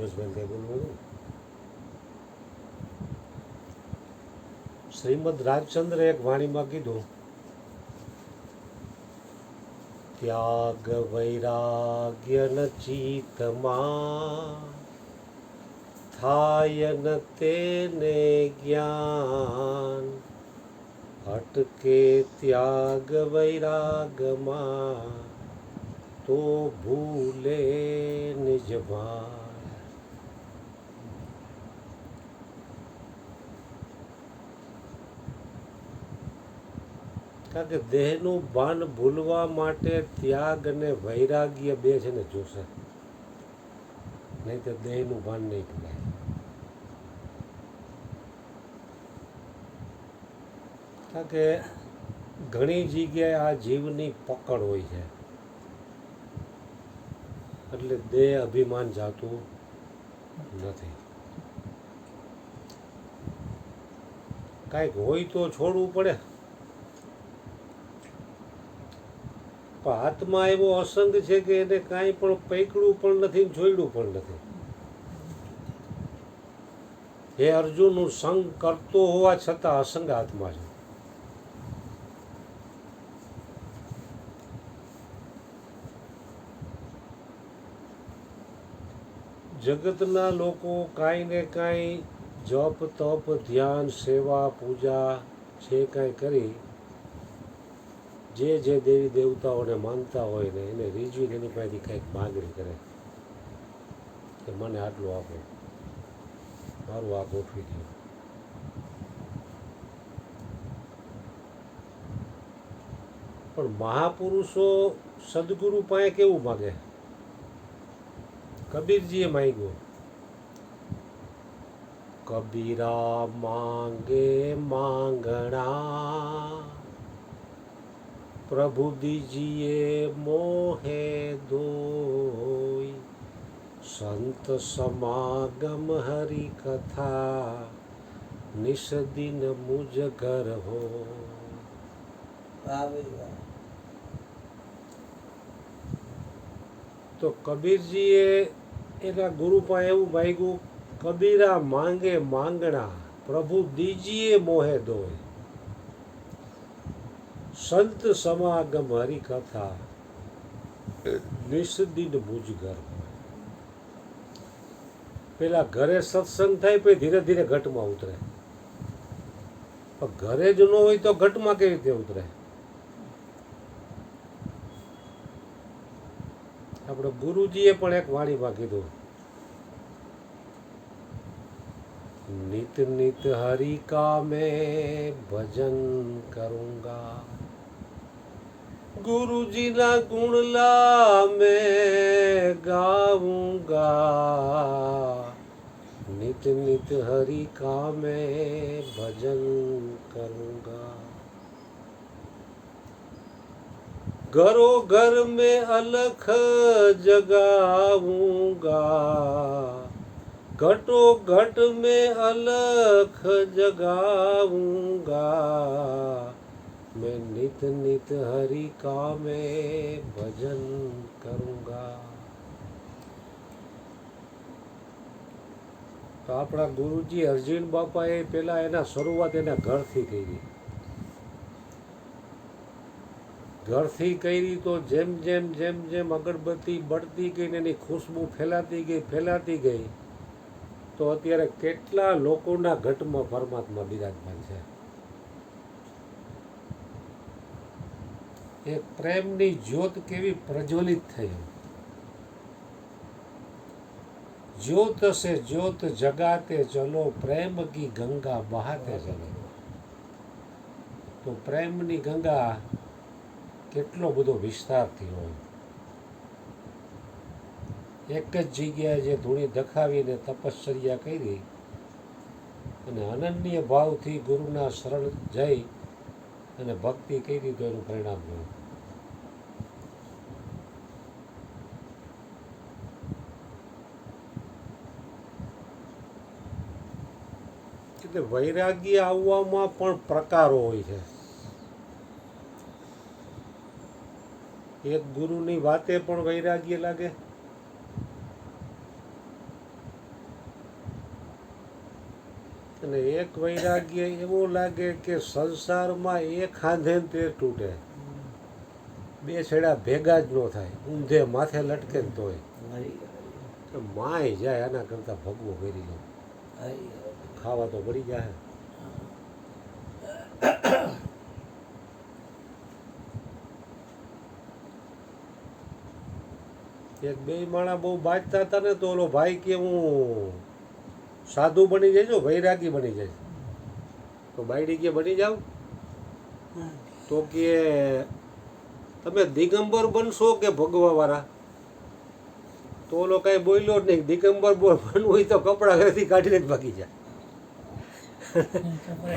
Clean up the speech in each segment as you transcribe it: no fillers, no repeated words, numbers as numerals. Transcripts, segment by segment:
સુરજભાઈ કઈ બોલવું? શ્રીમદ રાજચંદ્ર એક વાણીમાં કીધું, ત્યાગ વૈરાગ્ય ન ચિત્તમાં થાય ન તેને જ્ઞાન, અટકે ત્યાગ વૈરાગમાં તો ભૂલે નિજ ભાન. કારણ કે દેહનું ભાન ભૂલવા માટે ત્યાગ અને વૈરાગ્ય બે છે ને જોશે, નહીં તો દેહનું ભાન નહીં ભૂલાય. કારણ કે ઘણી જગ્યાએ આ જીવની પકડ હોય છે, એટલે દેહ અભિમાન જાતું નથી. કાંઈક હોય તો છોડવું પડે. પણ આત્મા એવો અસંગ છે કે એને કાંઈ પણ પકડ્યું પણ નથી, છોડ્યું પણ નથી. હે અર્જુન, હું સંગ કરતો હોવા છતાં અસંગ આત્મા છું. જગતના લોકો કાંઈ ને કાંઈ જપ તપ ધ્યાન સેવા પૂજા છે કાંઈ કરી જે જે દેવી દેવતાઓને માનતા હોય ને એને રીઝવી એની પાસેથી કંઈક માગણી કરે કે મને આટલું આપો, મારું આ ગોઠવી દો. પણ મહાપુરુષો સદગુરુ પાસે કેવું માગે? કબીરજીએ માંગ્યું, કબીરા માંગે માંગણા, પ્રભુ દીજીએ મોહે દોય, સંત સમાગમ હરિ કથા નિષદિન મુજ ઘર હો. તો કબીરજીએ એના ગુરુ પાસે એવું માંગ્યું, કબીરા માંગે માંગણા, પ્રભુ દીજીએ મોહે દોય, સંત સમાગમ હરિકથા નિષદિન મુજ ઘર. પેલા ઘરે સત્સંગ થાય પછી ધીરે ધીરે ઘટમાં ઉતરે, પણ ઘરે જ ન હોય તો ઘટમાં કેવી રીતે ઉતરે? આપણે ગુરુજીએ પણ એક વાણીમાં કીધું, નિત નિત હરિ કા મેં ભજન કरूंगा, गुरुजी ना गुणला मैं गाऊंगा, नित नित हरि का मैं भजन करूंगा. घरो घर में अलख जगाऊंगा, घटो घट में अलख जगाऊंगा, मैं नित नित हरि का मैं भजन करूंगा. તો આપણા ગુરુજી અર્જુન બાપાએ પેલા એના શરૂઆત એના ઘરથી કરી. ઘરથી કરી તો જેમ જેમ જેમ જેમ અગરબત્તી બળતી ગઈ ને એની ખુશ્બુ ફેલાતી ગઈ તો અત્યારે કેટલા લોકોના ઘટમાં પરમાત્મા બિરાજમાન છે. એક પ્રેમની જ્યોત કેવી પ્રજ્વલિત થઈ. જ્યોત સે જ્યોત જગાતે ચલો, પ્રેમ કી ગંગા બહાતે ચલો. તો પ્રેમની ગંગા કેટલો બધો વિસ્તારથી હોય. એક જ જગ્યાએ જે ધૂણી દખાવીને તપશ્ચર્યા કરી અને અનન્ય ભાવથી ગુરુના શરણ જઈ અને ભક્તિ કરી તો એનું પરિણામ મળ્યું. એટલે વૈરાગ્ય આવવામાં પણ પ્રકારો હોય છે. એક ગુરુની વાતે પણ વૈરાગ્ય લાગે, અને એક વૈરાગ્ય એવો લાગે કે સંસારમાં એક હાંધે ને તે તૂટે, બે છેડા ભેગા જ ન થાય, ઊંધે માથે લટકે ને તોય માય જાય, આના કરતાં ભગવો કરી લો, ખાવા તો પડી જાય. એક બે માણા બહુ બાજતા હતા ને તો ઓલો ભાઈ કે હું સાધુ બની જઈશ, વૈરાગી બની જઈશ. તો બાયડી કે બની જાવ, તો કે તમે દિગંબર બનશો કે ભગવા વાળા? તો ઓલો કઈ બોલ્યો જ નહીં. દિગંબર બનવું હોય તો કપડા ઘરેથી કાઢીને જ ભાગી જાય.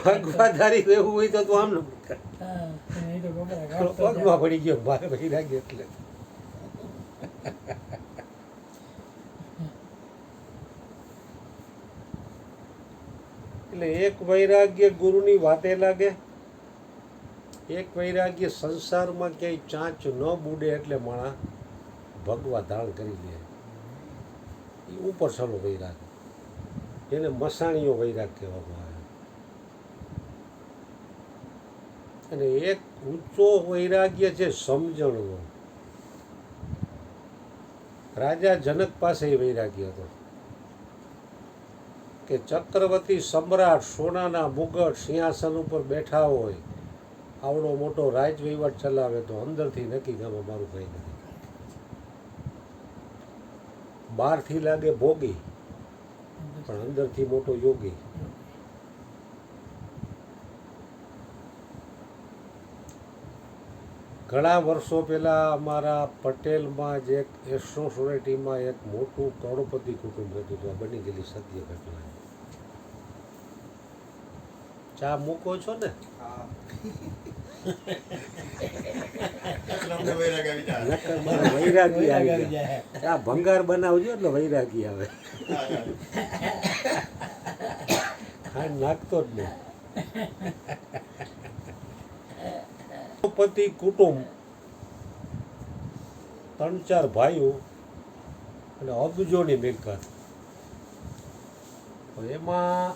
ભગવાધારી એવું હોય તો તું આમ પગમાં પડી ગયો ભારે વૈરાગી. એટલે એક વૈરાગ્ય ગુરુની વાતે લાગે, એક વૈરાગ્ય સંસારમાં ક્યાંય ચાંચ ન બુડે એટલે માણસ ભગવા ધારણ કરી લે. એ ઉપર છલો વૈરાગ, એને મસાણીઓ વૈરાગ કહેવામાં આવે. અને એક ઊંચો વૈરાગ્ય છે સમજણનો. રાજા જનક પાસે એ વૈરાગ્ય હતો કે ચક્રવર્તી સમ્રાટ સોનાના મુગટ સિંહાસન ઉપર બેઠા હોય, આવડો મોટો રાજ વહીવટ ચલાવે, તો અંદરથી નક્કી ગામ મારું કંઈ નથી. બહારથી લાગે ભોગી પણ અંદરથી મોટો યોગી. ઘણા વર્ષો પહેલાં અમારા પટેલમાં જ એક એસ્ટ્રો સોસાયટીમાં એક મોટું કરોડપતિ કુટુંબ હતું. તો આ બની ગયેલી સત્ય ઘટના. ચા મૂકો છો ને? વૈરાગી આવી જાય. ચા ભંગાર બનાવજો એટલે વૈરાગી આવે. ખાંડ નાખતો જ નહીં. પતિ કુટુંબ, 3-4 ભાઈઓ અને અબજોની મિલકત. એમાં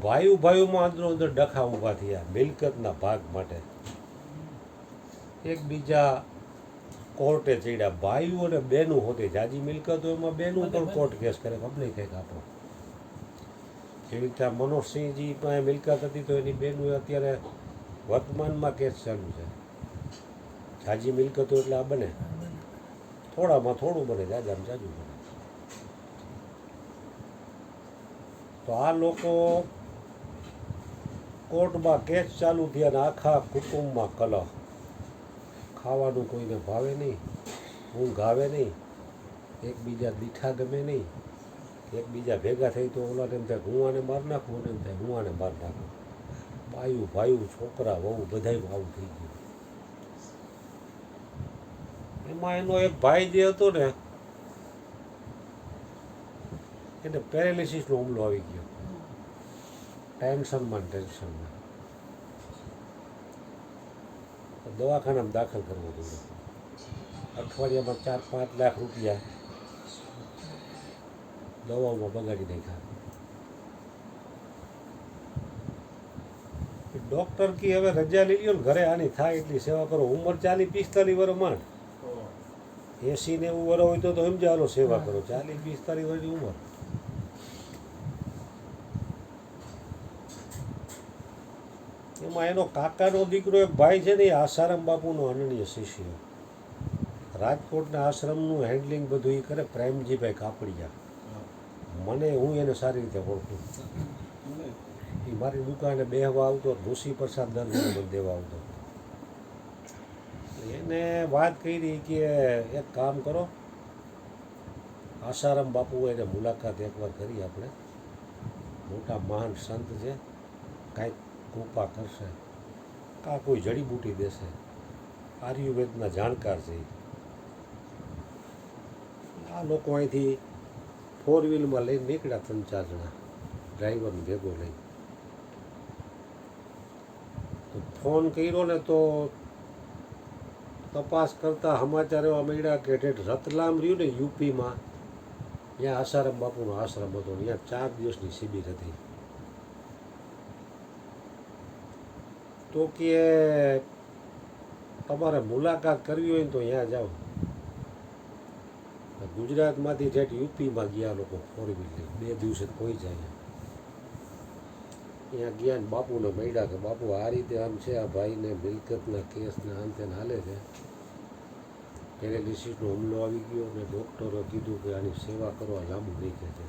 ભાઈઓમાં અંદરો અંદર ડખા ઊભા થયા મિલકતના ભાગ માટે. એકબીજા કોર્ટે ચડ્યા. ભાઈઓ અને બહેનો હોતી જાજી મિલકત હોય એમાં બહેનો પણ કોર્ટ કેસ કરે, અમને કંઈક આપો. એવી રીતે મનોજસિંહજી પાસે મિલકત હતી તો એની બહેનો અત્યારે વર્તમાનમાં કેસ ચાલુ છે. જાજી મિલકતો એટલે આ બને, થોડામાં થોડું બને, જાજામાં જાજુ બને. તો આ લોકો કોર્ટમાં કેસ ચાલુ થયા અને આખા કુટુંબમાં કલહ. ખાવાનું કોઈને ભાવે નહીં, ઊંઘ આવે નહીં, એકબીજા દીઠા ગમે નહીં. એકબીજા ભેગા થઈ તો ઓલાને એમ થાય હું આને માર નાખું, અને એમ થાય હું આને માર નાખું. ભાઈઓ છોકરા વહુ બધાયમાં આવું થઈ ગયું. એમાં એનો એક ભાઈ જે હતો ને એને પેરેલિસિસનો હુમલો આવી ગયો. ટેન્શનમાં. દવાખાનામાં દાખલ કરવો પડ્યો. અઠવાડિયામાં 4-5 લાખ રૂપિયા દવાઓમાં બગાડી નાખ્યા. ડૉક્ટર કી હવે રજા લઈ લ્યો ને ઘરે આની થાય એટલી સેવા કરો. ઉંમર 40-45 વર્ષ માંડ. 80-90 વર્ષ હોય તો સમજા હાલો સેવા કરો. 40-45 વર્ષની ઉંમર. એમાં એનો કાકાનો દીકરો એક ભાઈ છે ને, એ આસારામ બાપુનો અનન્ય શિષ્ય. રાજકોટના આશ્રમનું હેન્ડલિંગ બધું એ કરે. પ્રેમજીભાઈ કાપડિયા. હું એને સારી રીતે ઓળખું. એ મારી દુકાને બેહવા આવતો, ઋષિ પ્રસાદ દર મને દેવા આવતો. એને વાત કરી કે એક કામ કરો, આસારામ બાપુ એને મુલાકાત એકવાર કરી આપણે. મોટા મહાન સંત છે, કાંઈક કૃપા કરશે, કાં કોઈ જડીબૂટી દેશે. આયુર્વેદના જાણકાર છે. આ લોકો અહીંથી 4 વ્હીલમાં લઈને નીકળ્યા 3-4 જણા, ડ્રાઈવરને ભેગો લઈ. તો ફોન કર્યો ને તો તપાસ કરતા સમાચાર એવા મળ્યા કે રતલામ રહ્યું ને યુપીમાં, ત્યાં આસારામ બાપુનો આશ્રમ હતો. ત્યાં 4 દિવસની શિબિર હતી. તો કે તમારે મુલાકાત કરવી હોય ને તો ત્યાં જાઓ. ગુજરાતમાંથી ઠેઠ યુપીમાં ગયા લોકો 4 વ્હીલ લઈ, 2 દિવસે પહોંચી જાય. ત્યાં ગયા ને બાપુને મળ્યા કે બાપુ આ રીતે આમ છે, આ ભાઈને મિલકતના કેસને આમ તેને હાલે છે, પેરેલિસિસનો હુમલો આવી ગયો ને ડૉક્ટરો કીધું કે આની સેવા કરવા લાંબુ નહીં કે છે.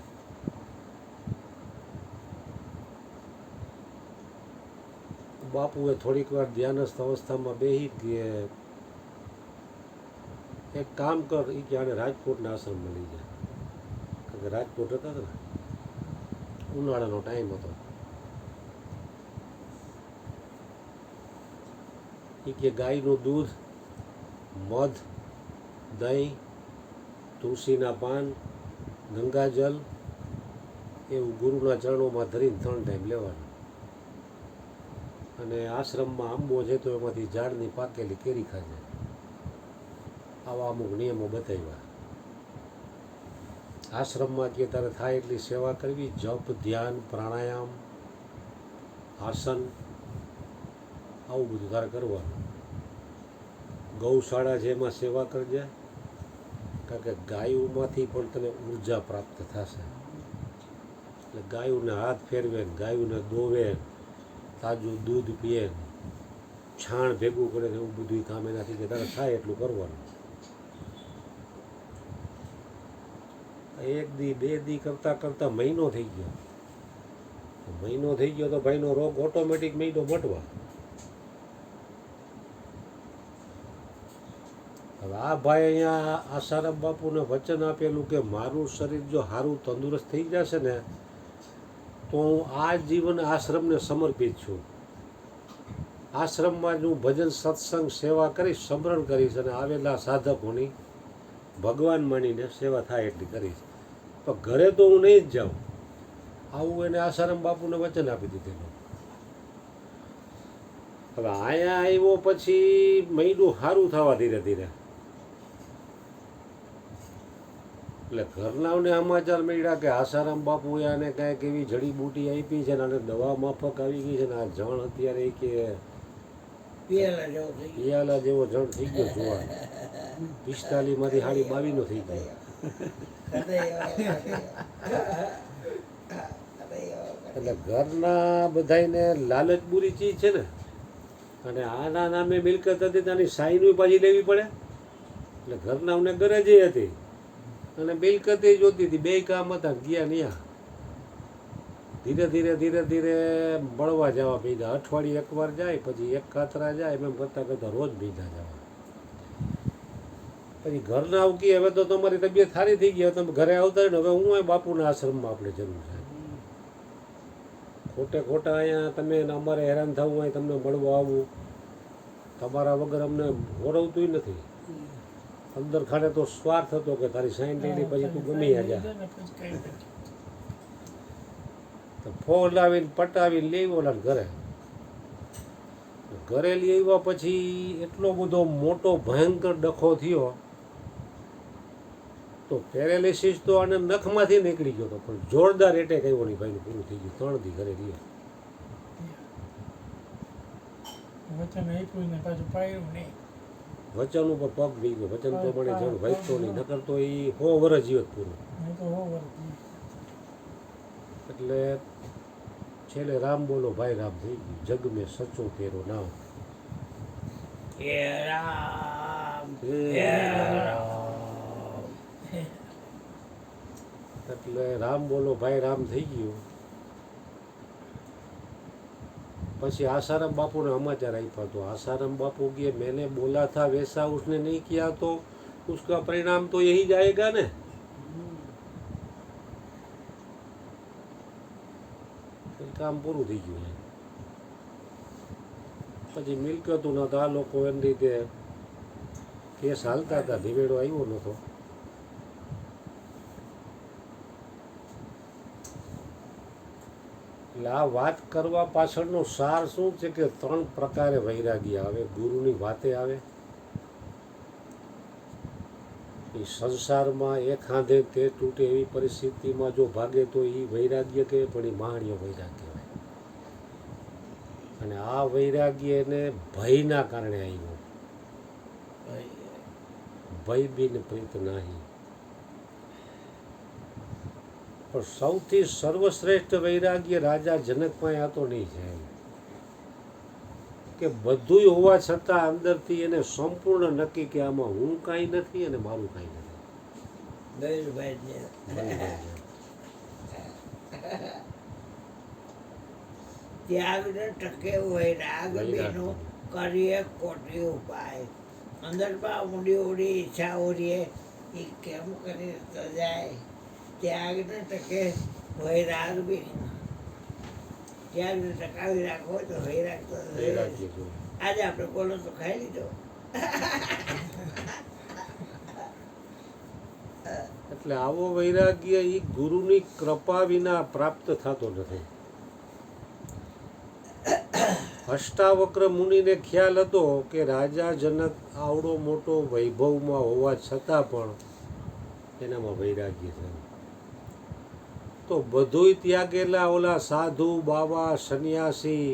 બાપુએ થોડીક વાર ધ્યાનસ્થ અવસ્થામાં બેસી કે એક કામ કર, એ કે આને રાજકોટના આશ્રમમાં લઈ જાય. કારણ કે રાજકોટ હતા ને, ઉનાળાનો ટાઈમ હતો. એ કે ગાયનું દૂધ, મધ, દહીં, તુલસીના પાન, ગંગાજલ એવું ગુરુના ચરણોમાં ધરીને 3 ટાઈમ લેવાનું. અને આશ્રમમાં આંબો છે તો એમાંથી ઝાડની પાકેલી કેરી ખાજે. આવા અમુક નિયમો બતાવ્યા. આશ્રમમાં કે તારે થાય એટલી સેવા કરવી, જપ, ધ્યાન, પ્રાણાયામ, આસન, આવું બધું તારે કરવાનું. ગૌશાળા છે એમાં સેવા કરજે, કારણ કે ગાયોમાંથી પણ તને ઉર્જા પ્રાપ્ત થશે. એટલે ગાયોને હાથ ફેરવે, ગાયોને દોવે, તાજું દૂધ પીએ, છાણ ભેગું કરે, એવું બધું કામ એનાથી કે તારે થાય એટલું કરવાનું. 1 દી 2 દી કરતાં કરતાં મહિનો થઈ ગયો. મહિનો થઈ ગયો તો ભાઈનો રોગ ઓટોમેટિક મહિનો મટવા. હવે આ ભાઈ અહીંયા આસારામ બાપુને વચન આપેલું કે મારું શરીર જો સારું તંદુરસ્ત થઈ જશે ને તો હું આ જીવન આશ્રમને સમર્પિત છું. આશ્રમમાં જ હું ભજન, સત્સંગ, સેવા કરીશ, સમરણ કરીશ અને આવેલા સાધકોની ભગવાન માનીને સેવા થાય એટલી કરીશ. તો ઘરે તો હું નહીં જ જાઉં. આવું એને આસારામ બાપુને વચન આપી દીધેલું. હવે અહીંયા આવ્યો પછી મહિનું સારું થવા ધીરે ધીરે. એટલે ઘરનાઓને સમાચાર મળ્યા કે આસારામ બાપુએ આને કાંઈક એવી જડીબૂટી આપી છે ને આને દવા માફક આવી ગઈ છે ને આ જણ અત્યારે કે પિયાલા જેવો જણ થઈ ગયો જોવા. 45માંથી 22નો થઈ ગયો. એટલે ઘરના બધાને લાલચ બુરી ચીજ છે ને, અને આના નામે મિલકત હતી તેની સાઈનું પાછી લેવી પડે. એટલે ઘરના અમને ગરજ હતી અને મિલકતે જોતી હતી. 2 કામ હતા, ગયા ન્યા. ધીરે ધીરે ધીરે ધીરે મળવા જવા ભેગા. અઠવાડિયે એકવાર જાય, પછી 1 ખાતરા જાય, એમ કરતાં કરતાં રોજ ભેગા જવા. પછી ઘરના આવું કહે હવે તો તમારી તબિયત સારી થઈ ગઈ, તમે ઘરે આવતા હોય ને, હવે હું બાપુના આશ્રમમાં આપણે જરૂર છે. ખોટે ખોટા અહીંયા તમે અમારે હેરાન થવું હોય, તમને મળવા આવવું, તમારા વગર અમને ઓરવતું નથી. અંદર ખાને તો સ્વાર્થ હતો કે તારી સાઈન લઈ પછી તું ગમી જા. તો ફોન લાવીને પટાવીને લઈ ઓલા ઘરે લઈ આવ્યા. પછી એટલો બધો મોટો ભયંકર ડખો થયો તો પેરેલિસિસ તો આને નખમાંથી નીકળી ગયો હતો, પણ જોરદાર એટેક આવ્યો નહીં. ભાઈનું પૂરું થઈ ગયું. 3 દી ઘરે રહ્યો. વચન ઉપર પગ ભી ગયો. વચન પ્રમાણે જણ વાંચતો નહીં, નકર તો એ 100 વર્ષ જીવત પૂરું. એટલે છેલ્લે રામ બોલો ભાઈ રામ થઈ ગયું. જગ મેં સચો તેરો નામ. એટલે રામ બોલો ભાઈ રામ થઈ ગયું. પછી आसाराम बापू ने समाचार आप्या तो आसाराम बापू के मैंने बोला था वैसा उसने नहीं किया तो उसका परिणाम तो यही जाएगा ने। काम पूરું થઈ ગયું છે. પછી મિલકતું નતા લોકો એની રીતે કેસ હાલતા હતા. નિવેડો આવ્યો નતો. એટલે આ વાત કરવા પાછળનો સાર શું છે કે 3 પ્રકારે વૈરાગ્ય આવે. ગુરુની વાતે આવે, એ સંસારમાં એક હાથે તે તૂટે એવી પરિસ્થિતિમાં જો ભાગે તો એ વૈરાગ્ય કહે, પણ એ માણ્ય વૈરાગ્ય કહેવાય. અને આ વૈરાગ્ય એને ભયના કારણે આવ્યો. ભય બિન પ્રીત નાહી. પણ સૌથી સર્વશ્રેષ્ઠ વૈરાગ્ય રાજા જનક પાસે હતો નહીં છે, કે બધુંય હોવા છતાં અંદરથી એને સંપૂર્ણ નક્કી કે આમાં હું કાંઈ નથી અને મારું કાંઈ નથી. ત્યાગ ને ટકે વૈરાગ બેનો કરીએ કોટી ઉપાય. અંદરમાં ઊંડી ઊંડી ઈચ્છાઓ રહે એ કેમ કરી જાય. ત્યાગ ને ટકે વૈરાગ બી ત્યાગને ટકાવી રાખવો તો વૈરાગ તો આજે આપણે બોલો તો ખાઈ લીધો. એટલે આવો વૈરાગ્ય એ ગુરુની કૃપા વિના પ્રાપ્ત થતો નથી. અષ્ટાવક્ર મુનિને ખ્યાલ હતો કે રાજા જનક આવડો મોટો વૈભવમાં હોવા છતાં પણ એનામાં વૈરાગ્ય છે. તો બધુંય ત્યાગેલા ઓલા સાધુ બાવા સંન્યાસી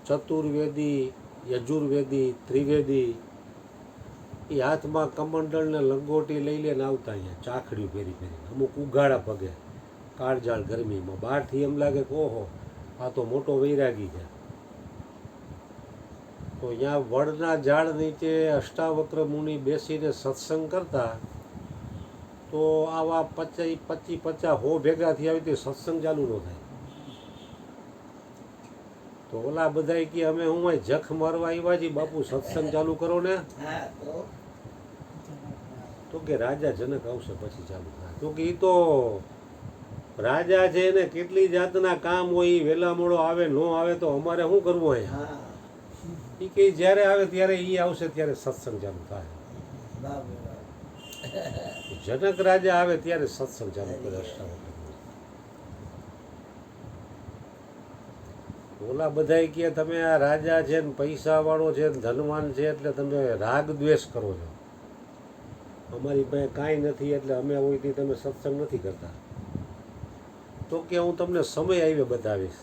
ચતુર્વેદી યજુર્વેદી ત્રિવેદી એ હાથમાં કમંડળ ને લંગોટી લઈ લઈને આવતા અહીંયા ચાખડીઓ પહેરી પહેરી, અમુક ઉઘાડા પગે, કાળજાળ ગરમીમાં. બહારથી એમ લાગે કે ઓહો આ તો મોટો વૈરાગી છે. તો અહીંયા વડના ઝાડ નીચે અષ્ટાવક્ર મુનિ બેસીને સત્સંગ કરતા, તો આવા 50 ભેગા થઈ આવી સત્સંગ ચાલુ ન થાય. તો ઓલા બધા કે અમે હું જખ મારવા આવ્યા છીએ બાપુ, સત્સંગ ચાલુ કરો ને. તો કે રાજા જનક આવશે પછી ચાલુ થાય. તો કે એ તો રાજા છે ને કેટલી જાતના કામ હોય, વહેલા મોડો આવે ન આવે તો અમારે શું કરવું હોય. એ કે જ્યારે આવે ત્યારે એ આવશે ત્યારે સત્સંગ ચાલુ થાય. જનક રાજા આવે ત્યારે સત્સંગ ચાલુ કરે અષ્ટાવક્ર. ઓલા બધા કે તમે આ રાજા છે ને પૈસા વાળો છે ને ધનવાન છે એટલે તમે રાગ દ્વેષ કરો છો, અમારી પાસે કાંઈ નથી એટલે અમે હોયથી તમે સત્સંગ નથી કરતા. તો કે હું તમને સમય આવી બતાવીશ.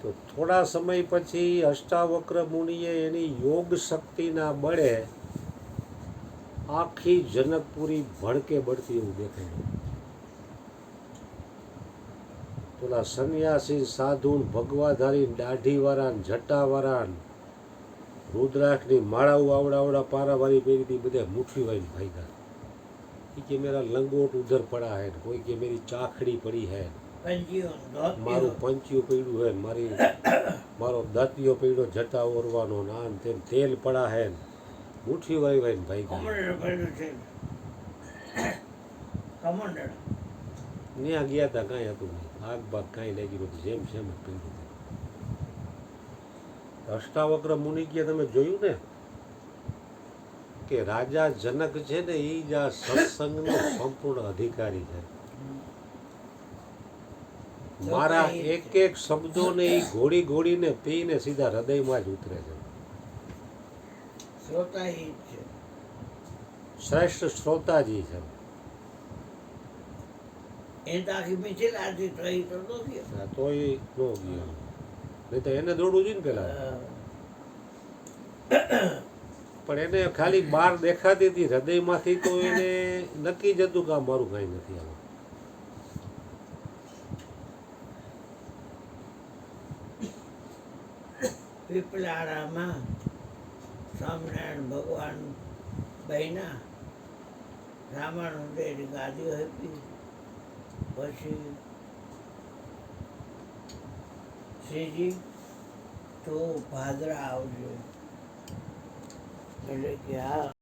તો થોડા સમય પછી અષ્ટાવક્ર મુનિએ એની યોગ શક્તિના બળે આખી જનકપુરી ભડકે બળતી એવું દેખાયું. પેલા સંન્યાસી સાધુ ભગવાધારી દાઢીવાળા જટાવાળા રુદ્રાક્ષની માળાઓ આવડા પારાવાળી પહેરી હતી, બધા મુઠ્ઠી વાળી ભાગ્યા. કે મેરા લંગોટ ઉધર પડા હે, કોઈ કે મેરી ચાખડી પડી હે, મારું પંચ્યું પડ્યું હે, મારો દાંતિયો પડ્યો જટા ઓરવાનો, નાન તેમ તેલ પડા હે, મુઠ્ઠી વાળી વાળી ભાગ્યા. ત્યાં ગયા હતા કાંઈ હતું નહીં, આગ બાગ કાંઈ લાગી નહોતી, જેમ જેમ જ પીડ્યું. અષ્ટાવક્ર મુનિ કે તમે જોયું ને કે રાજા જનક છે ને એ જ આ સત્સંગનો સંપૂર્ણ અધિકારી છે. મારા એક એક શબ્દોને એ ઘોડી ઘોડીને પીને સીધા હૃદયમાં જ ઉતરે છે. શ્રેષ્ઠ શ્રોતાજી છે. તોય નો ગયો, નહીં તો એને દોડવું જોઈએ ને પેલા. પણ એને ખાલી બહાર દેખાતી હતી, હૃદયમાંથી તો એને નક્કી જ હતું કે આ મારું કાંઈ નથી. આમાં પીપલાણામાં સ્વામિનારાયણ ભગવાન બહેના રામાનંદે ગાદીઓ આપી. પછી શ્રીજી તો ભાદરા આવજો એટલે કે હા